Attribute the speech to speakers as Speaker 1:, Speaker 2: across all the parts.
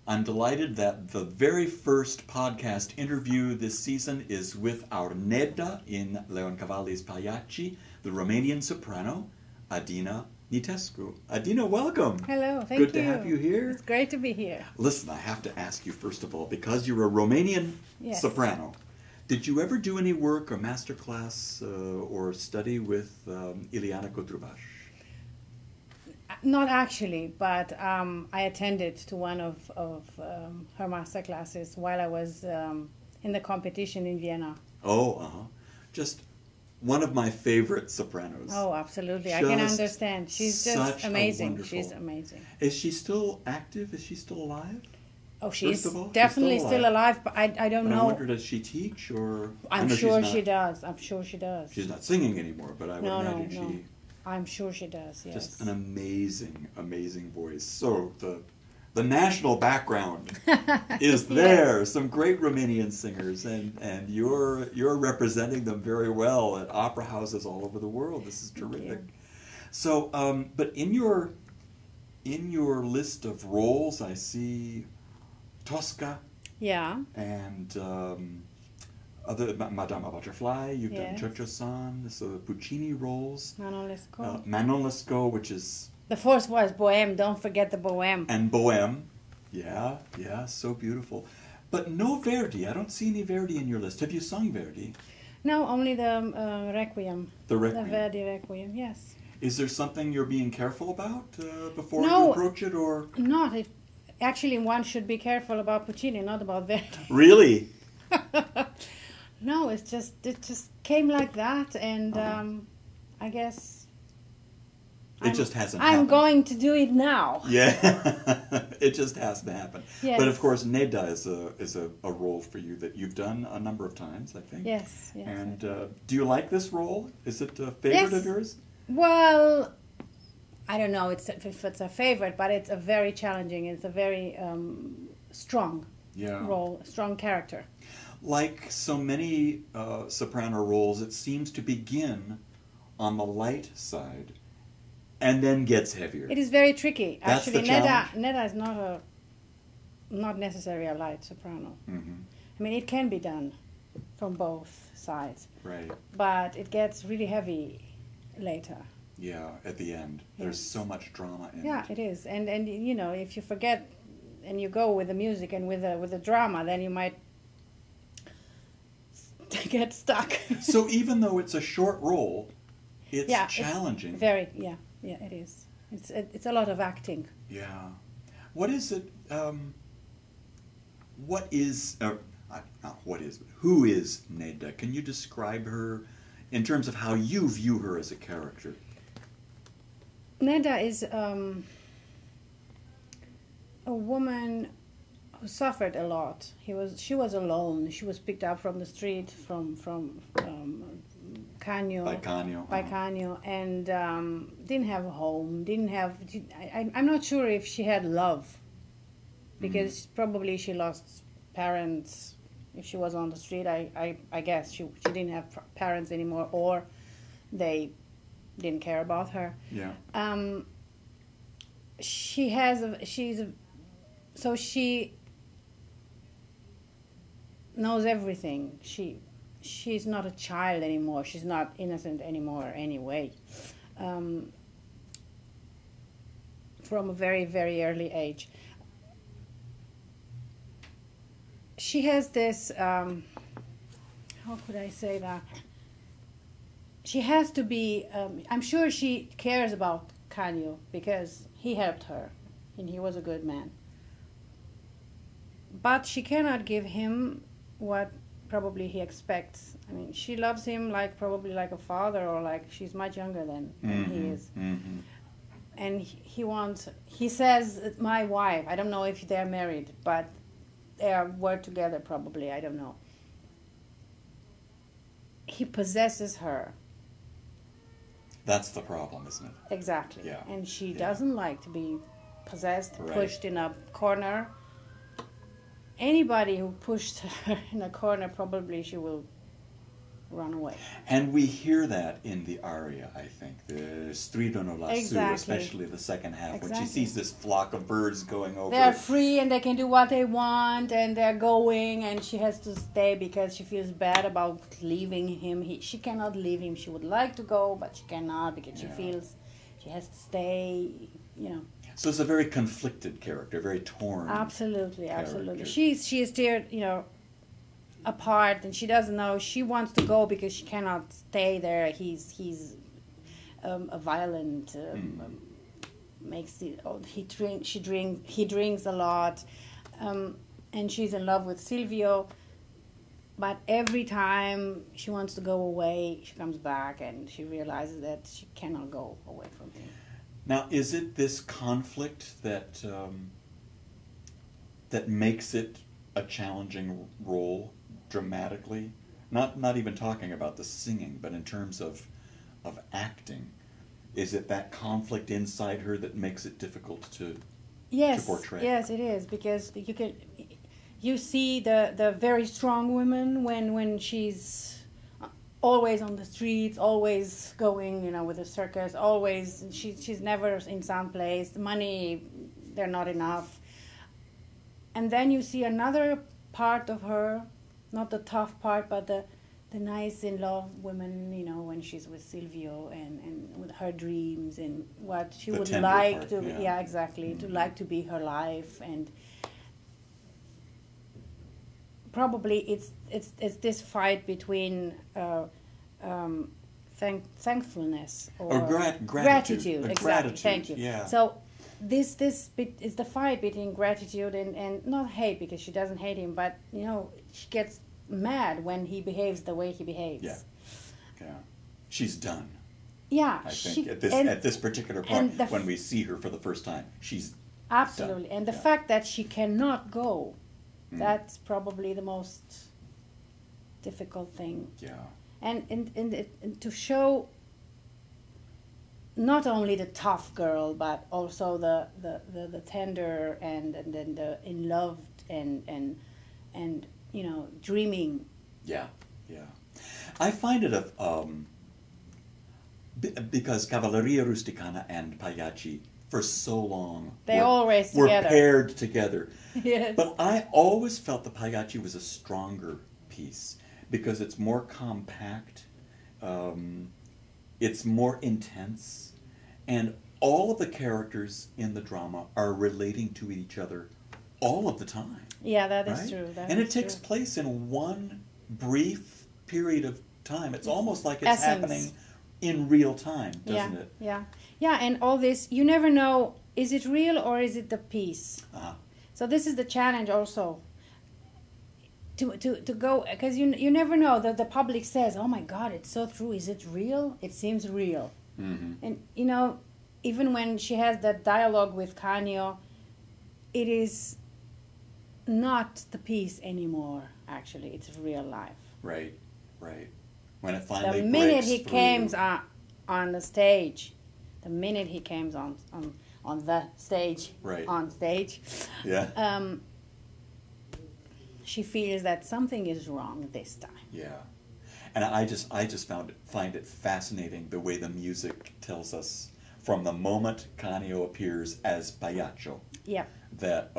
Speaker 1: I'm delighted that the very first podcast interview this season is with our Nedda in Leoncavallo's Pagliacci, the Romanian soprano, Adina Nitescu. Adina, welcome.
Speaker 2: Hello, thank you.
Speaker 1: Good to have you here.
Speaker 2: It's great to be here.
Speaker 1: Listen, I have to ask you, first of all, because you're a Romanian soprano, did you ever do any work or masterclass or study with Ileana Cotrubaș?
Speaker 2: Not actually, but I attended to one of her master classes while I was in the competition in Vienna.
Speaker 1: Oh, just one of my favorite sopranos.
Speaker 2: Oh, absolutely. I can understand. She's just amazing. She's amazing.
Speaker 1: Is she still active? Is she still alive?
Speaker 2: Oh, she's definitely still alive, but I don't know.
Speaker 1: I wonder, does she teach or?
Speaker 2: I'm sure she does. I'm sure she does.
Speaker 1: She's not singing anymore, but I would imagine she.
Speaker 2: I'm sure she does, yes.
Speaker 1: Just an amazing, amazing voice. So the national background is there. Yes. Some great Romanian singers, and you're representing them very well at opera houses all over the world. This is terrific. So, but in your list of roles, I see Tosca.
Speaker 2: Yeah.
Speaker 1: And other Madame Butterfly, you've done Cho-Cho-san, so Puccini roles.
Speaker 2: Manon Lescaut.
Speaker 1: Manon Lescaut, which is...
Speaker 2: The first was Bohème, don't forget the Bohème.
Speaker 1: And Bohème, yeah, so beautiful. But no Verdi, I don't see any Verdi in your list. Have you sung Verdi?
Speaker 2: No, only the Requiem.
Speaker 1: The Requiem.
Speaker 2: The Verdi Requiem, yes.
Speaker 1: Is there something you're being careful about before you approach it, or...?
Speaker 2: Not. Actually, one should be careful about Puccini, not about Verdi.
Speaker 1: Really?
Speaker 2: No, it just came like that, and I guess
Speaker 1: it just hasn't happened.
Speaker 2: I'm going to do it now.
Speaker 1: Yeah, it just has to happen.
Speaker 2: Yes.
Speaker 1: But of course, Nedda is a role for you that you've done a number of times, I think.
Speaker 2: Yes.
Speaker 1: And do you like this role? Is it a favorite of yours?
Speaker 2: Well, I don't know if it's a favorite, but it's a very challenging. It's a very strong role, strong character.
Speaker 1: Like so many soprano roles, it seems to begin on the light side and then gets heavier.
Speaker 2: It is very tricky.
Speaker 1: That's
Speaker 2: Actually,
Speaker 1: the challenge.
Speaker 2: Nedda is not necessarily a light soprano.
Speaker 1: Mm-hmm.
Speaker 2: I mean, it can be done from both sides.
Speaker 1: Right.
Speaker 2: But it gets really heavy later.
Speaker 1: Yeah, at the end. There's so much drama in it.
Speaker 2: Yeah, it is. And you know, if you forget and you go with the music and with the drama, then you might get stuck.
Speaker 1: So even though it's a short role, it's challenging.
Speaker 2: It's very, it is. It's a lot of acting.
Speaker 1: Yeah. What is it? Who is Nedda? Can you describe her in terms of how you view her as a character?
Speaker 2: Nedda is a woman who suffered a lot. She was alone. She was picked up from the street from Canio.
Speaker 1: By Canio.
Speaker 2: By Canio, and didn't have a home. I'm not sure if she had love, because probably she lost parents. If she was on the street, I guess she didn't have parents anymore, or they didn't care about her.
Speaker 1: Yeah.
Speaker 2: She knows everything. She's not a child anymore. She's not innocent anymore anyway. From a very, very early age. She has this, how could I say that? She has to be, I'm sure she cares about Canio because he helped her and he was a good man. But she cannot give him what probably he expects. I mean, she loves him probably like a father, or like she's much younger than he is. Mm-hmm. And he says, my wife. I don't know if they're married, but they were together probably, I don't know. He possesses her.
Speaker 1: That's the problem, isn't it?
Speaker 2: Exactly.
Speaker 1: Yeah.
Speaker 2: And she doesn't like to be possessed, pushed in a corner. Anybody who pushed her in a corner, probably she will run away.
Speaker 1: And we hear that in the aria, I think, the Stridono lassù,
Speaker 2: Exactly.
Speaker 1: especially the second half, when she
Speaker 2: Exactly.
Speaker 1: sees this flock of birds going over.
Speaker 2: They're free and they can do what they want and they're going, and she has to stay because she feels bad about leaving him. She cannot leave him. She would like to go, but she cannot because she feels she has to stay, you know.
Speaker 1: So it's a very conflicted character, very torn.
Speaker 2: Absolutely,
Speaker 1: character.
Speaker 2: absolutely. She is there, you know, apart, and she doesn't know. She wants to go because she cannot stay there. He's a violent. Makes it. Oh, he drinks a lot, and she's in love with Silvio. But every time she wants to go away, she comes back and she realizes that she cannot go away from him.
Speaker 1: Now, is it this conflict that that makes it a challenging role dramatically? Not even talking about the singing, but in terms of acting. Is it that conflict inside her that makes it difficult to portray?
Speaker 2: Yes, it is, because you see the very strong woman when she's always on the streets, always going, you know, with the circus, always she's never in some place. The money, they're not enough. And then you see another part of her, not the tough part, but the nice in love woman, you know, when she's with Silvio and with her dreams and what she would like to, exactly, to like to be her life. And probably it's this fight between thankfulness or gratitude. Exactly.
Speaker 1: Gratitude,
Speaker 2: thank you.
Speaker 1: Yeah.
Speaker 2: So this bit is the fight between gratitude and not hate, because she doesn't hate him, but you know, she gets mad when he behaves the way he behaves.
Speaker 1: Yeah. She's done.
Speaker 2: Yeah.
Speaker 1: I think at this particular part, when we see her for the first time, she's
Speaker 2: absolutely
Speaker 1: done.
Speaker 2: And the fact that she cannot go, that's probably the most difficult thing.
Speaker 1: Yeah.
Speaker 2: And to show not only the tough girl, but also the tender and then the in love and you know, dreaming.
Speaker 1: Yeah. I find it because Cavalleria Rusticana and Pagliacci for so long were paired together.
Speaker 2: Yes.
Speaker 1: But I always felt that Pagliacci was a stronger piece because it's more compact, it's more intense, and all of the characters in the drama are relating to each other all of the time.
Speaker 2: Yeah, that is true.
Speaker 1: And it takes place in one brief period of time. It's almost like it's happening in real time, doesn't it?
Speaker 2: Yeah, and all this, you never know, is it real or is it the piece? So this is the challenge also, to go, because you never know. The public says, oh my God, it's so true. Is it real? It seems real.
Speaker 1: Mm-hmm.
Speaker 2: And, you know, even when she has that dialogue with Canio, it is not the piece anymore, actually. It's real life.
Speaker 1: Right. When it finally
Speaker 2: the minute
Speaker 1: breaks
Speaker 2: he
Speaker 1: through.
Speaker 2: came on the stage, the minute he came on the stage, on stage, she feels that something is wrong this time.
Speaker 1: Yeah. And I just find it fascinating the way the music tells us from the moment Canio appears as Pagliaccio.
Speaker 2: Yeah.
Speaker 1: That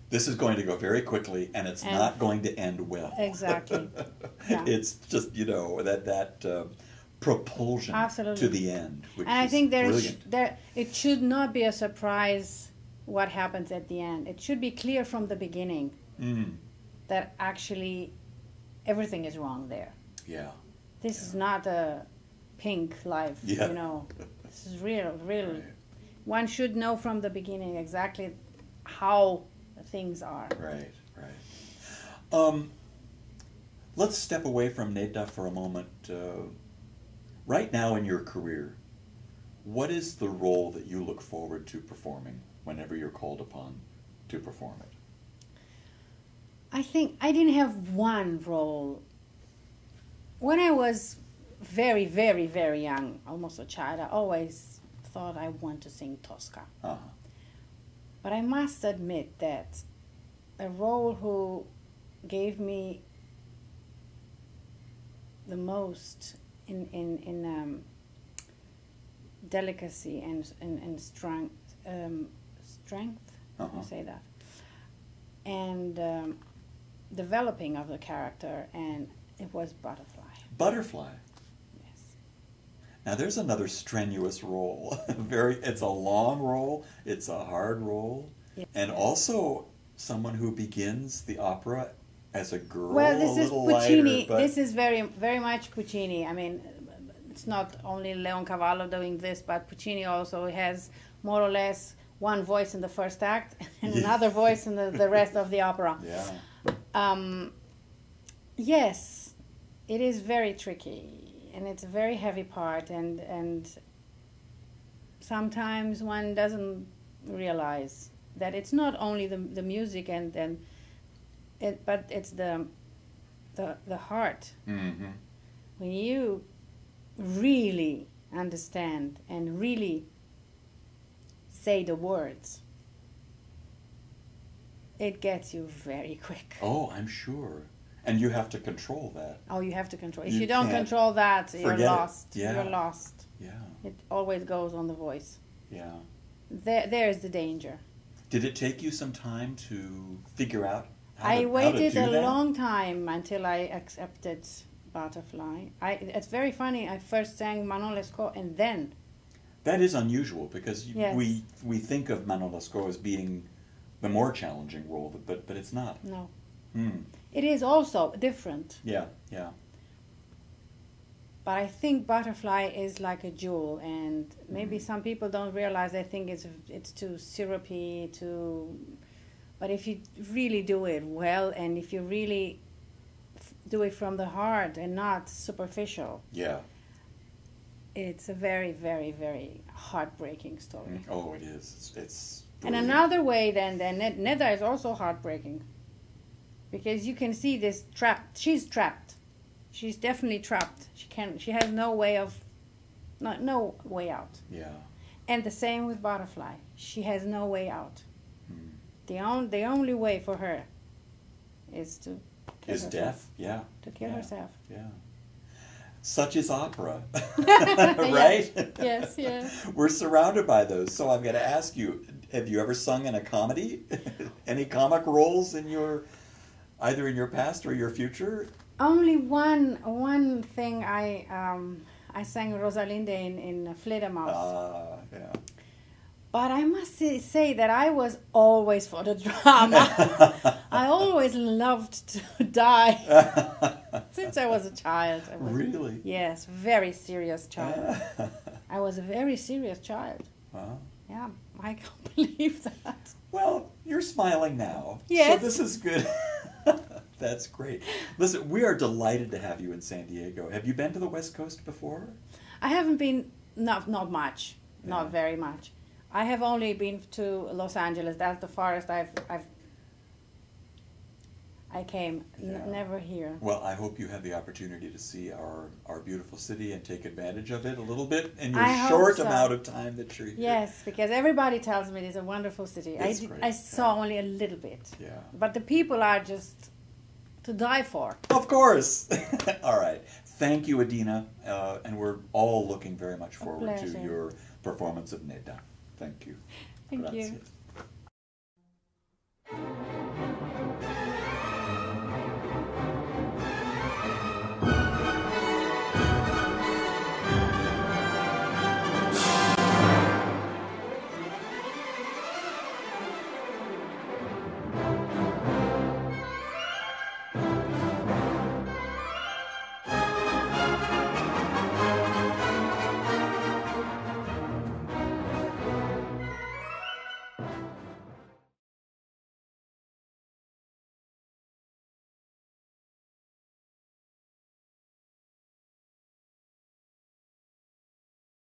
Speaker 1: this is going to go very quickly, and it's not going to end well.
Speaker 2: Exactly. Yeah.
Speaker 1: It's just, you know, that propulsion to the end, which
Speaker 2: and I
Speaker 1: is
Speaker 2: think
Speaker 1: brilliant.
Speaker 2: It should not be a surprise what happens at the end. It should be clear from the beginning that actually everything is wrong there.
Speaker 1: Yeah.
Speaker 2: This is not a pink life, you know. This is real. Right. One should know from the beginning exactly how things are.
Speaker 1: Right. Let's step away from Nedda for a moment. Right now in your career, what is the role that you look forward to performing whenever you're called upon to perform it?
Speaker 2: I think I didn't have one role. When I was very, very, very young, almost a child, I always thought I want to sing Tosca. But I must admit that a role who gave me the most in delicacy and strength. Strength, I say that, and developing of the character, and it was Butterfly.
Speaker 1: Butterfly.
Speaker 2: Yes.
Speaker 1: Now there's another strenuous role. It's a long role. It's a hard role, and also someone who begins the opera as a girl.
Speaker 2: Well, this is Puccini.
Speaker 1: Lighter,
Speaker 2: this is very much Puccini. I mean, it's not only Leoncavallo doing this, but Puccini also has more or less one voice in the first act and another voice in the rest of the opera.
Speaker 1: Yeah.
Speaker 2: Yes, it is very tricky, and it's a very heavy part, and sometimes one doesn't realize that it's not only the music but it's the heart.
Speaker 1: Mm-hmm.
Speaker 2: When you really understand and really say the words, it gets you very quick.
Speaker 1: Oh, I'm sure. And you have to control that.
Speaker 2: Oh, you have to control. If
Speaker 1: You
Speaker 2: you don't
Speaker 1: can't
Speaker 2: control that, you're
Speaker 1: forget it.
Speaker 2: lost.
Speaker 1: Yeah.
Speaker 2: You're lost.
Speaker 1: Yeah.
Speaker 2: It always goes on the voice.
Speaker 1: Yeah.
Speaker 2: There's the danger.
Speaker 1: Did it take you some time to figure out
Speaker 2: I waited
Speaker 1: how to do
Speaker 2: a
Speaker 1: that?
Speaker 2: long time until I accepted Butterfly. It's very funny. I first sang Manon Lescaut, and then.
Speaker 1: That is unusual because
Speaker 2: Yes.
Speaker 1: we think of Manon Lescaut as being the more challenging role, but it's not.
Speaker 2: No.
Speaker 1: Hmm.
Speaker 2: It is also different.
Speaker 1: Yeah, yeah.
Speaker 2: But I think Butterfly is like a jewel, and maybe some people don't realize. They think it's too syrupy, but if you really do it well, and if you really do it from the heart and not superficial,
Speaker 1: Yeah.
Speaker 2: it's a very, very, very heartbreaking story.
Speaker 1: Oh, it is. It's
Speaker 2: And
Speaker 1: brilliant.
Speaker 2: another way then Nedda is also heartbreaking, because you can see this trapped. She's trapped. She's definitely trapped. She has no way out.
Speaker 1: Yeah.
Speaker 2: And the same with Butterfly. She has no way out.
Speaker 1: Hmm.
Speaker 2: The only way for her is to kill
Speaker 1: Is
Speaker 2: herself.
Speaker 1: death? Yeah.
Speaker 2: To kill
Speaker 1: Yeah.
Speaker 2: herself.
Speaker 1: Yeah. Such is opera, right?
Speaker 2: Yes, yes.
Speaker 1: We're surrounded by those. So I'm going to ask you: have you ever sung in a comedy? Any comic roles in either in your past or your future?
Speaker 2: Only one thing I sang Rosalinde in Fledermaus.
Speaker 1: Yeah.
Speaker 2: But I must say that I was always for the drama. I always loved to die since I was a child.
Speaker 1: Really?
Speaker 2: Yes, very serious child. I was a very serious child.
Speaker 1: Wow.
Speaker 2: Yeah, I can't believe that.
Speaker 1: Well, you're smiling now.
Speaker 2: Yes.
Speaker 1: So this is good. That's great. Listen, we are delighted to have you in San Diego. Have you been to the West Coast before?
Speaker 2: I haven't been, not much,
Speaker 1: Yeah.
Speaker 2: not very much. I have only been to Los Angeles. That's the farthest I came.
Speaker 1: Yeah.
Speaker 2: Never here.
Speaker 1: Well, I hope you have the opportunity to see our beautiful city and take advantage of it a little bit in your
Speaker 2: I hope
Speaker 1: short
Speaker 2: so.
Speaker 1: amount of time that you're here.
Speaker 2: Yes, because everybody tells me it's a wonderful city.
Speaker 1: It's great.
Speaker 2: I saw only a little bit.
Speaker 1: Yeah.
Speaker 2: But the people are just to die for.
Speaker 1: Of course. All right. Thank you, Adina. And we're all looking very much forward to
Speaker 2: pleasure.
Speaker 1: your performance of Nedda. Thank you.
Speaker 2: Thank you.
Speaker 1: Grazie.